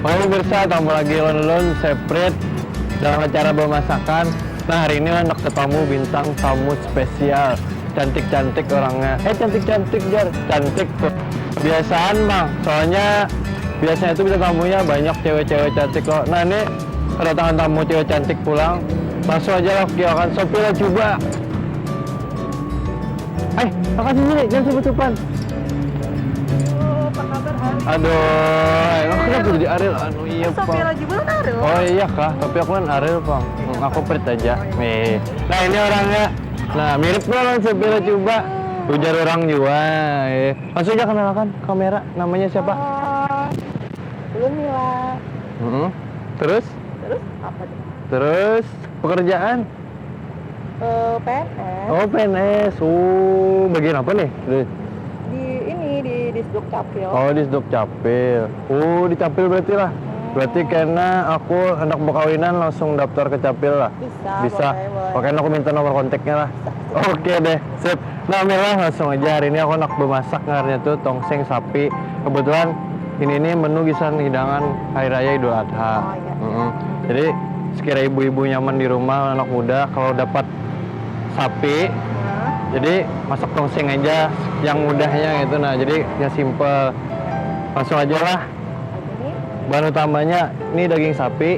Oh pemirsa, tamu lagi lon separate dalam acara pemasakan. Nah hari ini anak ketemu bintang tamu spesial, cantik-cantik orangnya. Cantik-cantik Jar, cantik tuh. Kebiasaan bang, soalnya biasanya itu bisa tamunya banyak cewek-cewek cantik loh. Nah ini kedatangan tamu cewek cantik pulang, langsung aja lah akan Sophie lah coba. Makasih sini, jangan sebut-sebutan. Apa kabar, Ari? Aduh, aku kenapa jadi Ariel? Anu iya, Pak. Sofia Lajibu kan Ariel. Oh iya kah, tapi aku kan Ariel, Bang. Aku Prit aja. Nih. Nah, ini orangnya. Nah, mirip banget Sofia coba. Ujar orang juga. Langsung aja kenalkan kamera. Namanya siapa? Belum Mila. Terus? Terus apa tuh? Terus pekerjaan? PNS. Oh, PNS. Bagian apa nih? Di Disduk Capil. Oh, di Sduk Capil. Di Capil berarti lah. Berarti karena aku hendak berkawinan langsung daftar ke Capil lah. Bisa. Boleh. Oke, aku minta nomor kontaknya lah. Oke deh, sip. Nah, Mila langsung aja hari ini aku nak bemasak ngarnya tuh tongseng sapi. Kebetulan ini menu kisaran hidangan hari raya Idul Adha. Oh, iya. Jadi sekira ibu-ibu nyaman di rumah, anak muda kalau dapat sapi, jadi masak tongseng aja yang mudahnya gitu. Nah, jadi yang simple. Langsung aja lah. Bahan utamanya ini daging sapi.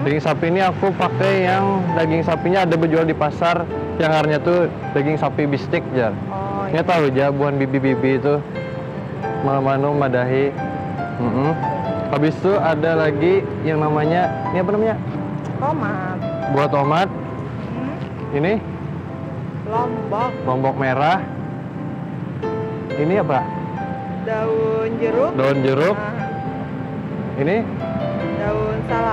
Daging sapi ini aku pakai yang daging sapinya ada berjual di pasar. Yang harganya tuh daging sapi bistik Jar. Oh, Ini tahu aja buan bibi-bibi itu manu madahi. Habis itu ada lagi yang namanya ini apa namanya? Tomat. Buah tomat. Ini lombok merah. Ini apa? Daun jeruk. Daun jeruk. Ini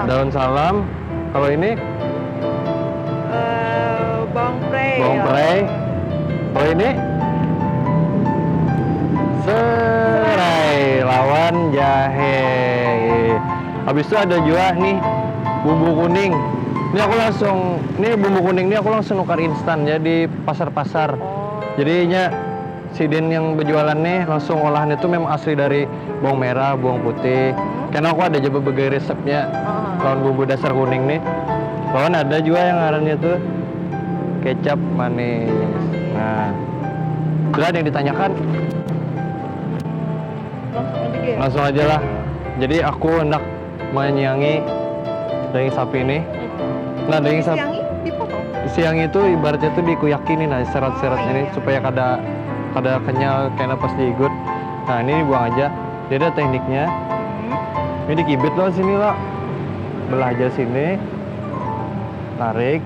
daun salam. Kalau ini bawang prei. Kalau ini serai lawan jahe. Habis itu ada juga nih bumbu kuning. Ini bumbu kuning ini aku langsung nukar instan ya di pasar-pasar. Jadinya sidin yang berjualan nih langsung olahan itu memang asli dari bawang merah, bawang putih. Karena aku ada juga berbagai resepnya lawan bumbu dasar kuning nih. Lawan ada juga yang ngarannya tuh kecap manis. Nah, sudah ada yang ditanyakan? Langsung aja lah. Jadi aku hendak menyiangi daging sapi ini. Nah, daging sapi dipotong. siang itu ibaratnya tuh dikuyakini nah serat-serat ini supaya kada kenyal karena pas diigut. Nah, ini dibuang aja. Dia ada tekniknya. Ini dikibit loh sini lah. Belah aja sini. Tarik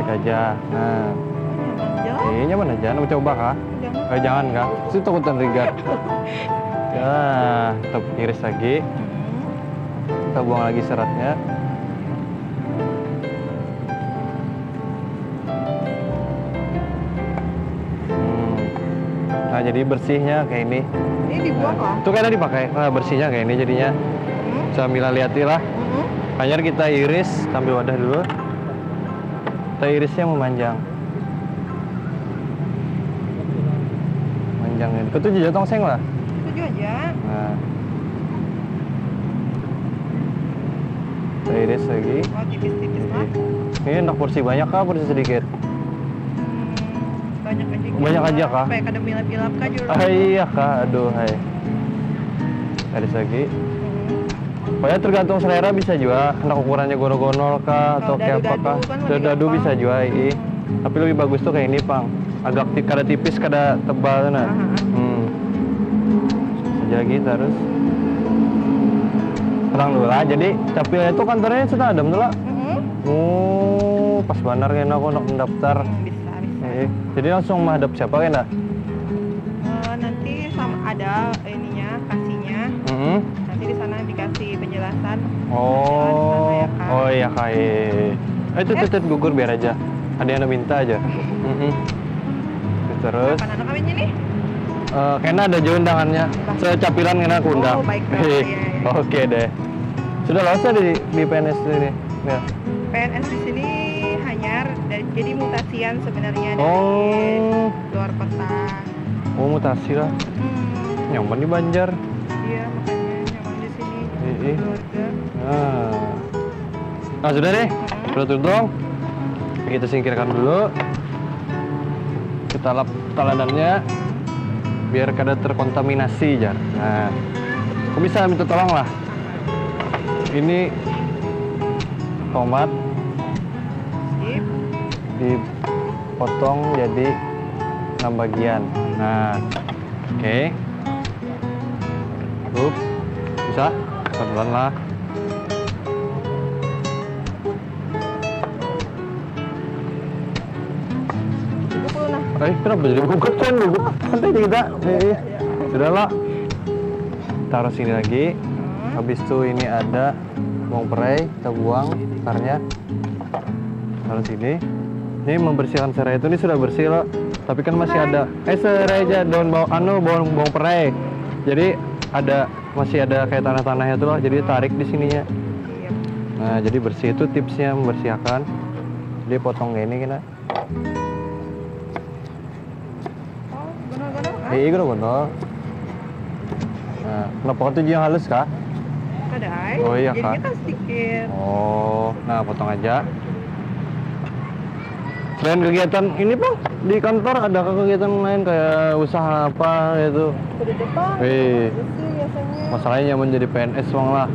aja. Nah, ini nyaman aja. Mau coba kah? Jangan kah? Itu takutan rigat. Ya, kita iris lagi. Kita buang lagi seratnya. Nah, jadi bersihnya kayak ini. Ini dibuang lah. Itu karena dipakai. Nah, bersihnya kayak ini jadinya. Sambil lihat lah. Hanya kita iris, ambil wadah dulu. Kita irisnya memanjang. Manjangnya. Itu juga tongseng lah. Itu aja. Nah. Kita iris lagi. Oh, tipis-tipis lah. Ini enak porsi banyak kah, porsi sedikit? Banyak aja. Banyak aja kah? Supaya kada milap-milap kah juru. Iya kah, aduh hai. Iris lagi. Pokoknya tergantung selera bisa juga. Hendak ukurannya gono-gonol kah atau kayak apa kah? Dadu bisa juga Tapi lebih bagus tuh kayak ini Pang. Agak kada tipis, kada tebal nah. Saja lagi terus. Terang dulu lah. Jadi capilnya itu kantornya sudah adem dulu lah. Pas benar kan aku nak mendaftar. Bisa. Jadi langsung menghadap siapa kan? Nanti sama ada ininya, kasihnya. Nanti di sana dikasih penjelasan. Oh iya kayak. Itu gugur biar aja. Ada yang minta aja. Terus. Kapan anak kawinnya nih? Kayaknya ada juga undangannya. Secapilan kena aku undang. Oh, baik. Oke deh. Sudah lama di PNS ini. Ya. PNS di sini hanyar, jadi mutasian sebenarnya dari Oh. luar kota. Oh, mutasi lah. nyaman di Banjar. Iya, makanya nyaman di sini. Iya. Keluarga. Nah sudah deh, udah tutup. Kita singkirkan dulu. Kita lap teladannya biar kada terkontaminasi jar. Nah, aku bisa minta tolong lah. Ini tomat Sip. dipotong jadi 6 bagian. Nah, oke. Bisa? Pelan-pelan lah. Kenapa jadi gugut kan? Santai kita. Sudahlah. Taruh sini lagi. Habis itu ini ada bawang perai, kita buang akarnya. Taruh sini. Ini membersihkan serai itu, ini sudah bersih loh. Tapi kan masih ada serai aja daun bawang perai. Jadi masih ada kayak tanah-tanahnya tuh loh. Jadi tarik di sininya. Iya. Nah, jadi bersih itu tipsnya membersihkan. Jadi potong kayak ini kena. Oh, gonol-gonol. Iya, gonol. Nah, kenapa kau tuh yang halus kah? Kadai. Oh, iya, Jadi Kak. kita sedikit. Oh, nah potong aja. Selain kegiatan ini Bang, di kantor ada kegiatan lain kayak usaha apa gitu? Di depan. Wih. Bersih biasanya. Masalahnya menjadi PNS Bang lah.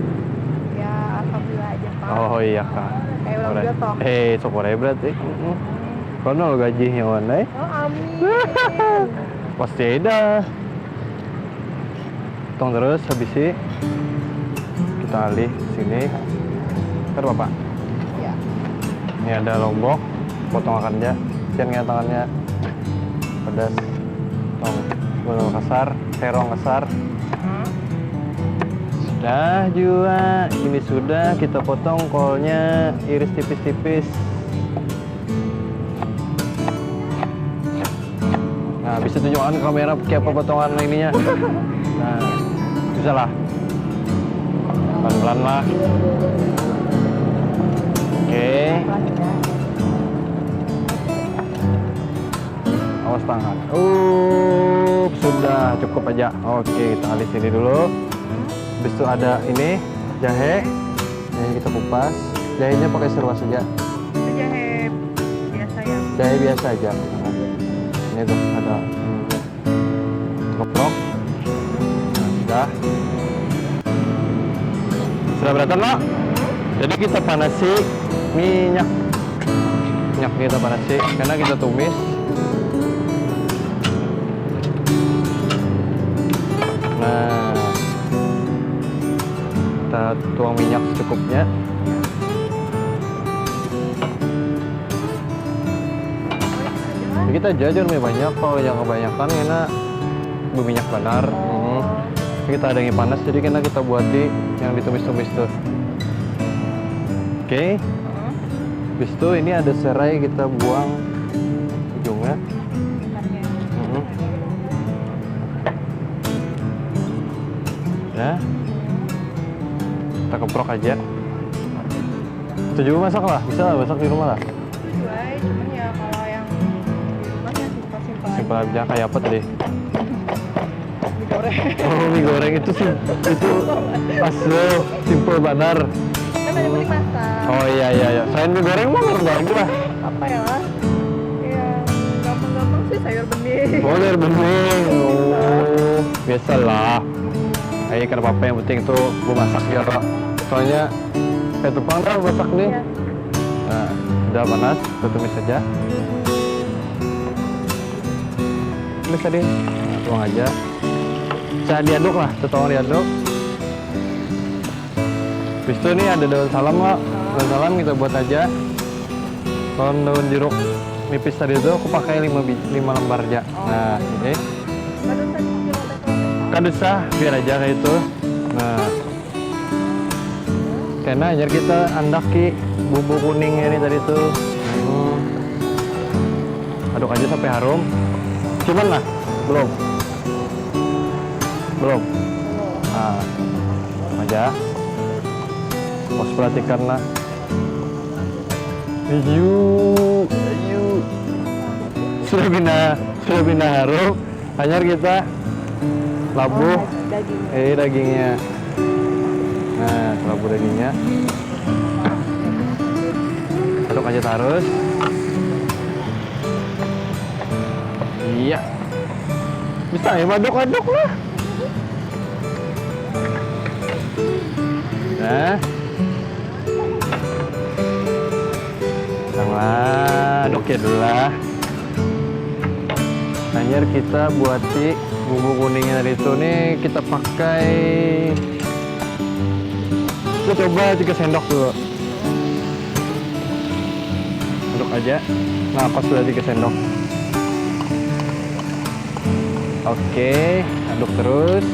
Ya, alhamdulillah aja Pak. Oh iya Kak. Kayak ulang Ore. jatuh. Sokore berarti. Kono gajinya mana? Oh, amin. Pasti ada. Potong terus habis ini kita alih sini. Ntar Bapak. Ya. Ini ada lombok, potong akannya. Jangan tangannya pedas. Potong gulung kasar, terong kasar. Sudah juga, ini sudah kita potong kolnya, iris tipis-tipis. Nah, bisa tunjukkan ke kamera kayak apa potongan ininya. Nah, bisa lah. Pelan-pelan lah. Oke. Awas tangan. Sudah cukup aja. Oke, kita alih sini dulu. Habis itu ada ini jahe. Yang kita kupas. Jahenya pakai seruas saja. Itu jahe biasa ya. Jahe biasa aja. Ini tuh ada koprok. Nah, sudah. Sudah beratan lo? Jadi kita panasi minyak. Minyak kita panasi karena kita tumis. Nah, kita tuang minyak secukupnya. Jadi kita jajar lebih banyak, kalau yang kebanyakan kena berminyak benar. Jadi kita ada yang panas, jadi kena kita buat yang ditumis-tumis tuh. Oke. Habis itu ini ada serai, kita buang ujungnya. Ya. Kita keprok aja. Itu juga masak lah, bisa lah masak di rumah lah. Sesuai, cuman ya kalau yang di rumah ya simpel-simpel Simpel aja kayak apa tadi? mie goreng. Oh, mie goreng itu sih, itu asli simple benar. Kan ada yang masak. Oh iya. Selain mie goreng mah berbagi lah. Apa ya lah? Ya gampang-gampang sih sayur bening. Oh, dari bening. Oh, biasalah. Ayo kan apa yang penting itu gue masak ya Pak. Soalnya kayak tepang dah masak nih. Iya. Nah, udah panas, kita tumis saja. Tumis tadi, nah, tuang aja. Bisa diaduk lah, tolong diaduk. Habis itu nih ada daun salam Pak. Daun salam kita buat aja. Kalau daun jeruk nipis tadi itu aku pakai 5 lembar aja. Nah, ini. Kadesah biar aja kayak itu. Nah, karena ajar kita andaki bumbu kuningnya ini tadi tuh. Aduk aja sampai harum. Cuman lah, belum. Nah, aja. Pas perhatikan lah. Ayu. Sudah bina harum. Hanya kita labu. Daging. Dagingnya. Nah, labu dagingnya. Aduk aja terus. Iya. Bisa ya aduk-aduk lah. Nah. Nah, aduk ya dulu lah. Hanya kita buati bumbu kuningnya dari itu nih kita pakai. Kita coba 3 sendok dulu. Aduk aja. Nah, pas sudah 3 sendok. Oke, aduk terus.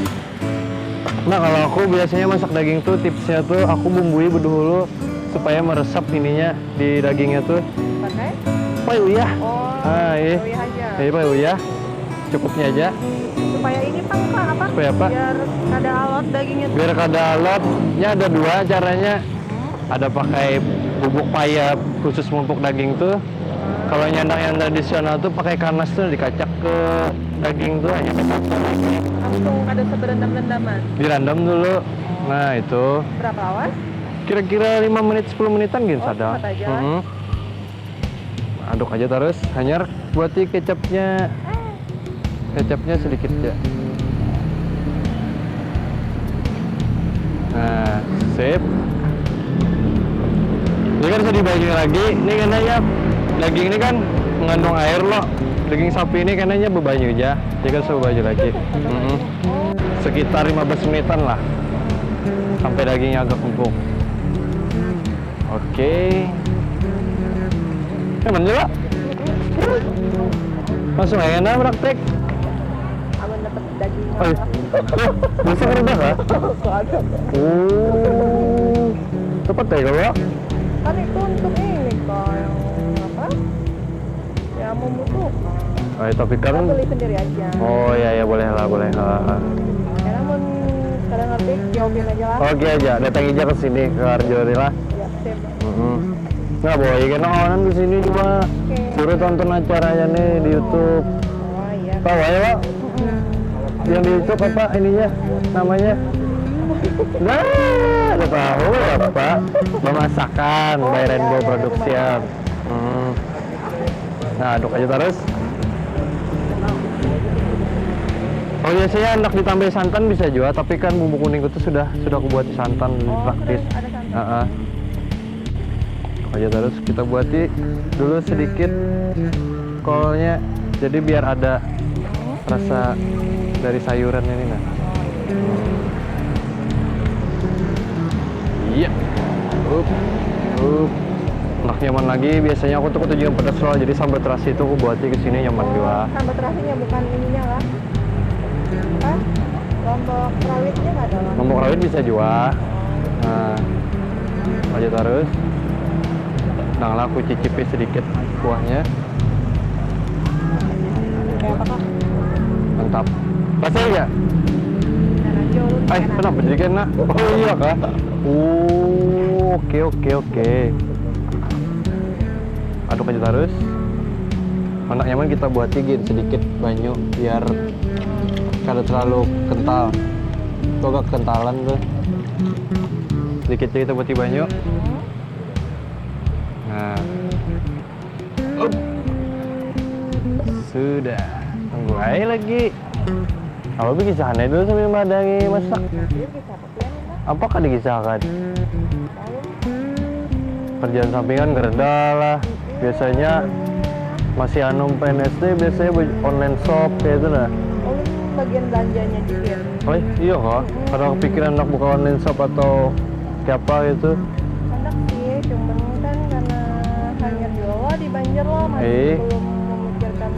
Nah, kalau aku biasanya masak daging tuh tipsnya tuh aku bumbui dulu supaya meresap ininya di dagingnya tuh. Pakai? Payuyah. Oh, Iya. payuyah aja. Iya, payuyah. Cukupnya aja. Supaya ini Pak, apa? Supaya apa? Biar kada alot dagingnya. Biar kada alotnya ada 2 caranya. Ada pakai bubuk payap khusus mumpuk daging tuh. Kalau nyandang yang tradisional tuh pakai kanas tuh dikacak ke daging tuh hanya Langsung ada seberendam-rendaman. direndam dulu. Nah, itu Berapa lawan? kira-kira 5 menit 10 menitan gitu Oh, sadar. cepat aja. Aduk aja terus. Hanya buati kecapnya. Kecapnya sedikit ya. Nah, sip. Ini kan bisa dibagi lagi. Ini katanya daging ini kan mengandung air loh. Daging sapi ini katanya bebanyu aja. Jadi kan saya baju lagi. Sekitar 15 menitan lah. Sampai dagingnya agak empuk. Oke. Mana juga? Langsung aja nah praktek. Aman dapat daging. Oh, bisa kerja kah? Ada. Oh, tepat ya kalau? Kan itu untuk ini kok yang apa? Ya membutuhkan. Oh, tapi kan. Kita beli sendiri aja. Oh ya boleh lah boleh lah. Ya namun kadang ngerti jawabin aja lah. Oke aja, datang aja ke sini ke Arjori lah. Ya, sip. Nggak boleh karena kawanan di sini cuma Oke. suruh tonton acaranya nih di YouTube. Oh iya. Tahu ya Pak? Yang di YouTube apa ininya namanya? Nah, udah tahu ya Pak. Memasakan Oh, by iya, Rainbow iya, Production. Nah, aduk aja terus. Oh biasanya hendak ditambah santan bisa juga, tapi kan bumbu kuning itu sudah aku buat santan Oh, praktis. terus ada santan. Aduk aja terus kita buati dulu sedikit kolnya, jadi biar ada rasa dari sayuran ini nah. Iya. Enak nyaman lagi. Biasanya aku tuh ketujuan pedas loh, jadi sambal terasi itu aku buatnya ke sini nyaman juga. Sambal terasinya bukan ininya lah. Apa? Lombok rawitnya nggak ada lah. Lombok rawit bisa juga. Nah, aja terus. Nah, lah aku cicipi sedikit kuahnya. Kayak apa kak? Mantap. Pasti ya? Dan aja ulun. Kenapa jadi kena? Oh iya kak. Oke. Aduk aja terus. Anak nyaman kita buat sedikit banyu biar kada terlalu kental. Itu agak kentalan tuh. Sedikit kita buat banyu. Nah. Sudah. Tunggu aja lagi. Apa kisahnya dulu sambil madangi masak? Apakah dikisahkan? Kerjaan sampingan gereda lah. Biasanya masih anu PNSD biasanya online shop kayak itu lah. Ulun bagian belanjanya dikit. Oh iya kok? Kalau kepikiran nak buka online shop atau siapa gitu? Anak sih, cuman kan karena hanya di Loa di Banjar loh masih belum memikirkan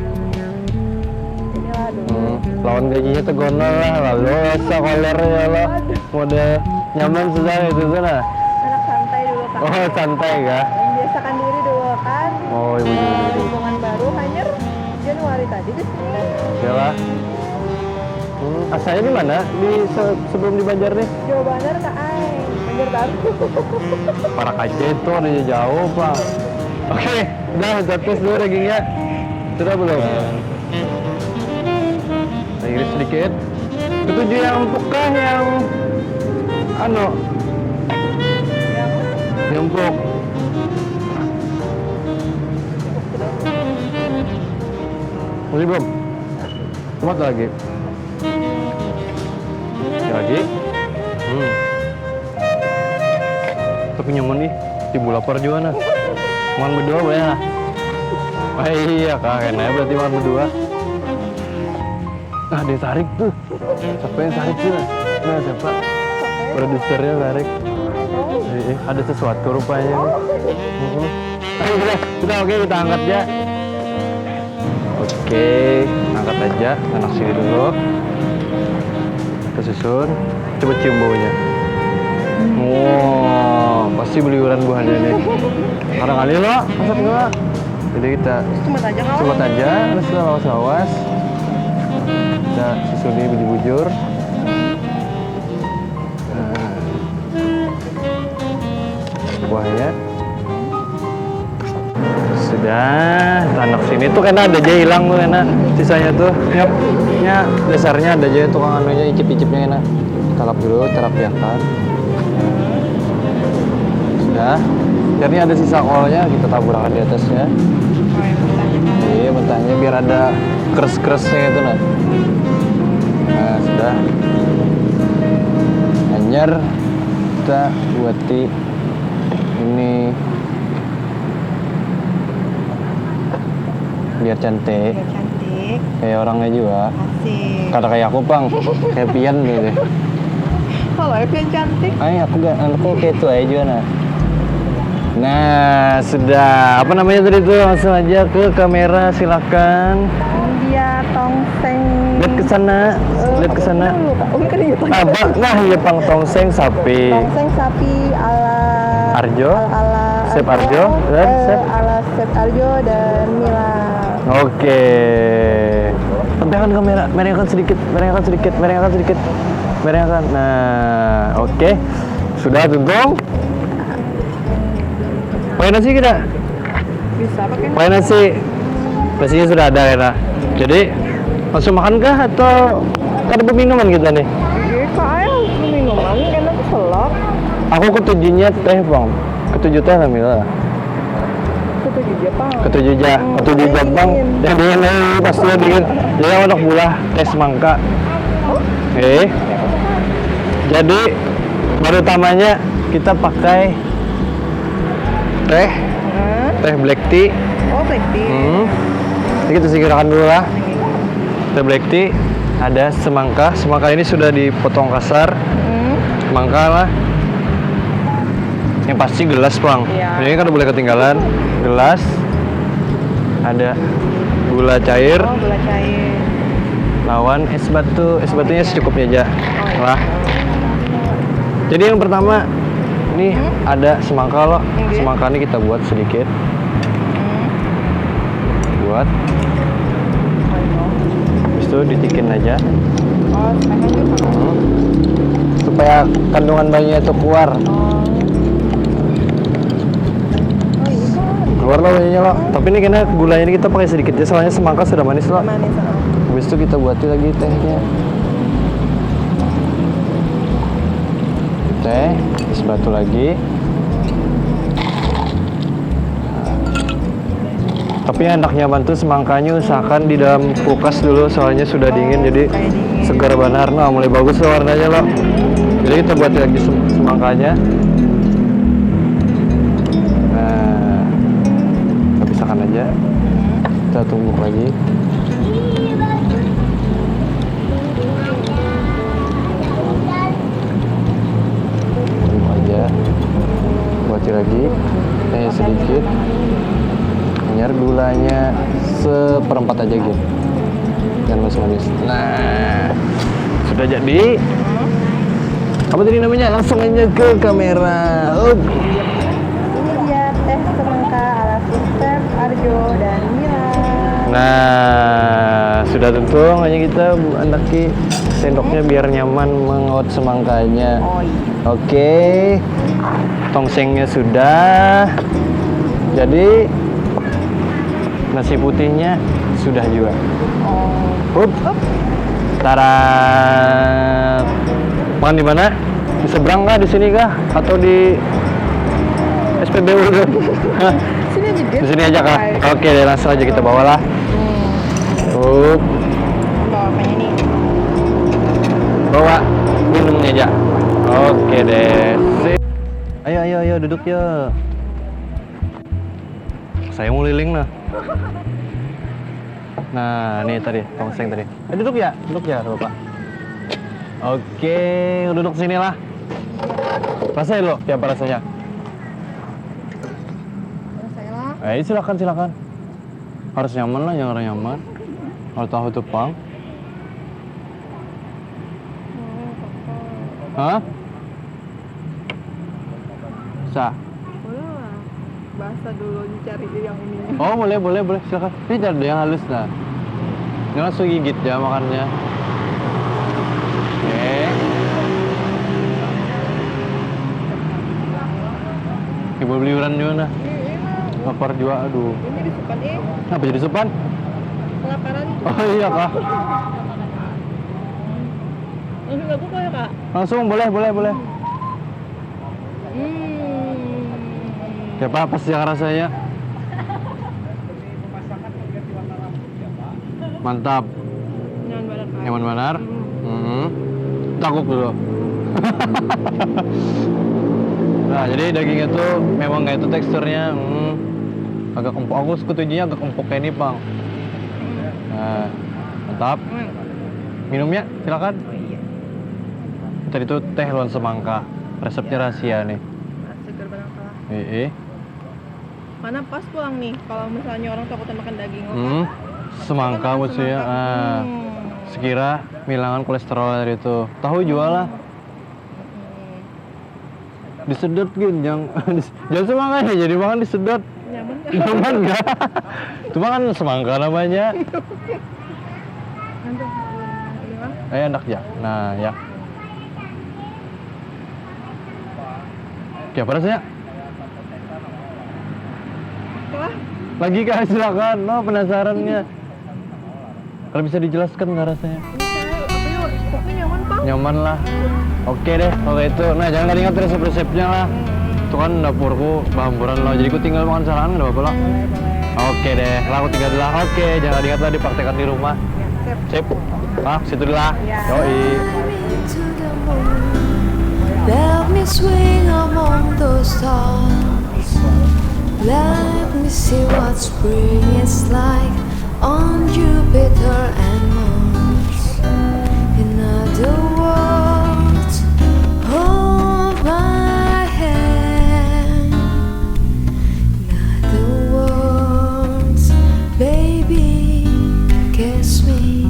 inilah dulu. Lawan gajinya tegonal lah, lalu sekoler ya lah. Mode nyaman sudah itu lah. Anak santai dulu kan. Oh santai kah? Membiasakan diri dulu kan. Oh iya. Lingkungan baru hanya Januari tadi di sini. Ya lah. Asalnya di mana? Sebelum di Banjar nih? Jawa Barat Kak Ai, Banjar Baru. Para aja itu ada jauh pak. Oke, udah tes dulu dagingnya. Sudah belum? Iris sedikit. Ketujuh yang empuk kah yang anu? Yang empuk. Masih belum? Tomat lagi. Lagi. Tapi nyaman nih. Ibu lapar juga nah. Makan berdua boleh lah. Ah iya kak, enak berarti makan berdua. Nah dia tarik tuh. Siapa yang tarik tuh? Nah siapa? Produsernya tarik. Ada sesuatu rupanya. Ayo kita oke kita angkat ya. Oke, angkat aja. Anak sini dulu. Kita susun. Coba cium baunya. Wow, pasti beliuran buahnya nih. Kadang-kali lo, masak gak? Jadi kita coba aja, terus lawas-lawas. Kita susuni bujur-bujur. Nah, buahnya sudah. Anak sini tuh karena ada aja hilang tuh enak. Sisanya tuh, ya dasarnya ada aja tukang anunya icip-icipnya enak. Kita lap dulu, terapiakan. Sudah. Jadi ada sisa kolnya kita taburkan di atasnya. Iya, mentahnya biar ada keres-keresnya itu nah. Nah, sudah. Anyar kita buati ini biar cantik. Kayak orangnya juga. Asik. Kata kayak aku, Bang. Kayak Pian gitu. Kalau Pian cantik. Aku kayak itu aja juga nah. Nah, sudah. Apa namanya tadi tuh? Langsung aja ke kamera, silakan. Dia tongseng. Lihat ke sana. Lihat ke sana. Apa? Nah, iya Pang tongseng sapi. Tongseng sapi ala Arjo. ala Chef Arjo dan Chef ala Chef Arjo dan Mila. Oke. Tebarkan kamera, merengkan sedikit, merengkan sedikit, merengkan sedikit. Merengkan. Nah, oke. Sudah tuntung. Pakai nasi kita? Bisa pakai Pakai nasi. Nasinya sudah ada ya. Jadi langsung makan kah atau ada minuman kita nih? Iya, kak, minuman enak selop. Aku ketujuhnya teh bang. Ketujuh teh lah Mila. Ketujuh Jepang. Ketujuh Jepang. Yang dingin pasti dingin. Jadi anak bulah teh semangka. Jadi baru utamanya kita pakai teh black tea. Oh, black tea. Jadi kita singkirkan dulu lah. Teh black tea. Ada semangka. Semangka ini sudah dipotong kasar. Semangka lah. Yang pasti gelas bang. Iya. Ini kan udah boleh ketinggalan. Gelas. Ada gula cair. Oh, gula cair. Lawan es batu. Es batunya secukupnya aja. Lah. Jadi yang pertama ini ada semangka loh. Semangka ini kita buat sedikit. Buat. Habis itu ditikin aja. Oh, semangka juga. Supaya kandungan bayinya itu keluar. Keluar loh bayinya loh. Tapi ini kayaknya gulanya ini kita pakai sedikit ya. Soalnya semangka sudah manis loh. Manis. Habis itu kita buatin lagi tehnya. Teh, es batu lagi. Tapi enaknya bantu semangkanya usahakan di dalam kulkas dulu soalnya sudah dingin jadi segar benar. Nah, mulai bagus loh warnanya loh. Jadi kita buat lagi semangkanya. Nah, kita pisahkan aja. Kita tumbuk lagi. Buatin lagi tehnya sedikit, biar gulanya seperempat aja gitu, jangan manis. Nah, sudah jadi. Apa tadi namanya? Langsung aja ke kamera. Ini dia teh semangka ala Chef Arjo dan Mila. Nah, sudah tentu hanya kita andaki sendoknya biar nyaman mengaut semangkanya. Oh iya. Oke, tongsengnya sudah. Jadi nasi putihnya sudah juga. Oh. Hup. Tada. Makan di mana? Di seberang kah? Di sini kah? Atau di SPBU? Sini aja deh. Di sini aja kah? Oke deh, langsung aja kita bawalah. Bawa apanya nih? Bawa minumnya aja. Oke deh. Sip. Ayo duduk ya. Saya mau liling nah. Nah, ini tadi, tongseng tadi. Duduk ya, Bapak. Oke, duduk sini lah. Rasain lo, ya apa rasanya? Saya lah. Silakan. Harus nyaman lah, jangan orang nyaman. Harus tahu tepang. Hah? Sa? Boleh lah. Bahasa dulu cari yang ininya. Oh boleh, silakan. Ini cari yang halus nah. Ini langsung gigit ya makannya. Oke. Ibu beli uran juga nah. Lapar juga, aduh. Ini disupan Kenapa jadi supan? kelaparan. Oh iya kak. Ini nggak buka ya kak? Langsung boleh. Siapa apa sih yang rasanya? Mantap. Nyaman benar. Takut dulu. Nah, jadi dagingnya tuh memang nggak itu teksturnya agak empuk. Aku setujunya agak empuk kayak ini, Bang. Nah, mantap. Minumnya silakan. Tadi itu teh luan semangka. Resepnya rahasia nih. Segar banget lah. Mana pas pulang nih kalau misalnya orang takut makan daging. Semangka maksudnya. Sekira milangan kolesterol dari itu. Tahu jual lah. Disedot gin, jangan semangka ya, jadi makan disedot. Nyaman nggak? Itu makan semangka namanya. Enak ya. Nah ya. Oke, apa rasanya? Lagi kah? Silakan. No, penasarannya. Kalau bisa dijelaskan nggak rasanya? Pokoknya nyaman Bang. Nyaman lah. Oke deh, kalau itu. Nah, jangan ingat resep-resepnya lah. Itu kan dapurku bahamburan loh. Jadi aku tinggal makan salahan nggak apa-apa loh. Oke deh, lah aku tinggal dulu lah. Oke, jangan ingat lah dipraktekkan di rumah. Sip. Situ dulu lah. Yoi. Let me swing among the stars. Let me see what spring is like on Jupiter and Mars. In other words, hold my hand. In other words, baby, kiss me.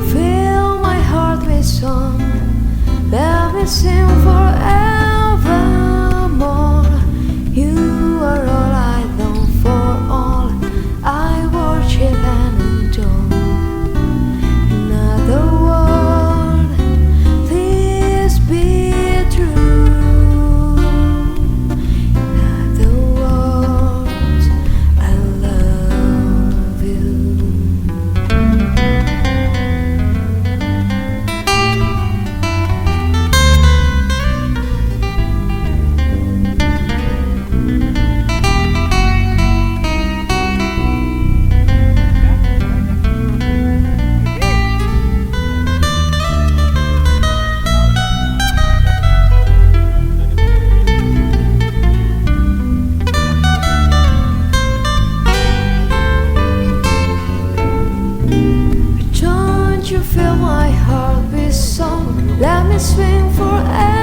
Fill my heart with song. Let me sing forevermore. You are all I long for, all I worship and adore. Another word, please be true. Another word, I love you. Don't you feel my heart beat song? Let me swing forever.